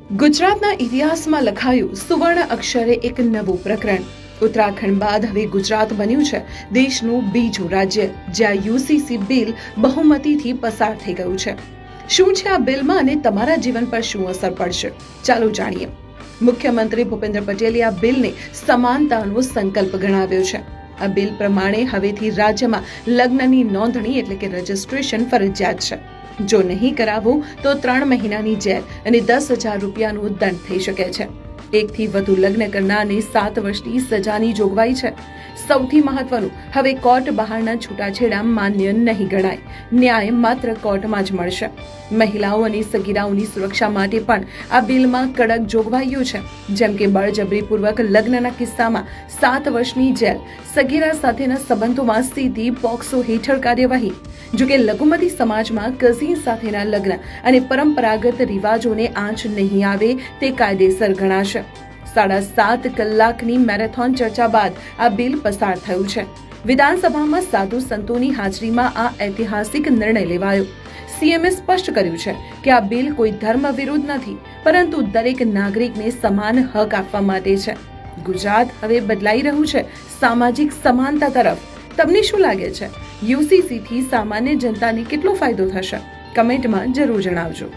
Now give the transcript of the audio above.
ગુજરાતના ઇતિહાસમાં લખાયું સુવર્ણ અક્ષરે એક નવું પ્રકરણ। ઉત્તરાખંડ બાદ હવે ગુજરાત બન્યું છે દેશનું બીજું રાજ્ય જ્યાં યુસીસી બિલ બહુમતીથી પસાર થઈ ગયું છે। શું છે આ બિલમાં અને તમારા જીવન પર શું અસર પડશે, ચાલો જાણીએ। મુખ્યમંત્રી ભૂપેન્દ્ર પટેલે આ બિલને સમાનતાનો સંકલ્પ ગણાવ્યો છે। આ બિલ પ્રમાણે હવેથી રાજ્યમાં લગ્નની નોંધણી એટલે કે રજીસ્ટ્રેશન ફરજિયાત છે। જો નહીં કરાવો તો 3 મહિનાની જેલ અને 10,000 રૂપિયાનો દંડ થઈ શકે છે। 1 થી વધુ લગ્ન કરનારને 7 વર્ષની સજાની જોગવાઈ છે। સૌથી મહત્વનું, હવે કોર્ટ બહારના છૂટાછેડા માન્ય નહીં ગણાય, ન્યાય માત્ર કોર્ટમાં જ મળશે। મહિલાઓ અને સગીરાઓની સુરક્ષા માટે પણ આ બિલમાં કડક જોગવાઈઓ છે, જેમ કે બળજબરીપૂર્વક લગ્નના કિસ્સામાં 7 વર્ષની જેલ, સગીરા સાથેના સંબંધોમાં સીધી પોક્સો હેઠળ કાર્યવાહી। જોકે લઘુમતી સમાજમાં કઝિન સાથેના લગ્ન અને પરંપરાગત રિવાજોને આંચ નહીં આવે તે કાયદેસર ગણાશે। 7.5 કલાકની મેરેથોન ચર્ચા બાદ આ બિલ પસાર થયું છે। વિધાનસભામાં સાધુ સંતોની હાજરીમાં આ ઐતિહાસિક નિર્ણય લેવાયો। સીએમએ સ્પષ્ટ કર્યું છે કે આ બિલ કોઈ ધર્મ વિરુદ્ધ નથી, પરંતુ દરેક નાગરિકને સમાન હક આપવા માટે છે। ગુજરાત હવે બદલાઈ રહ્યું છે સામાજિક સમાનતા તરફ। તમને શું લાગે છે, યુસીસી થી સામાન્ય જનતાને કેટલો ફાયદો થશે? કમેન્ટમાં જરૂર જણાવજો।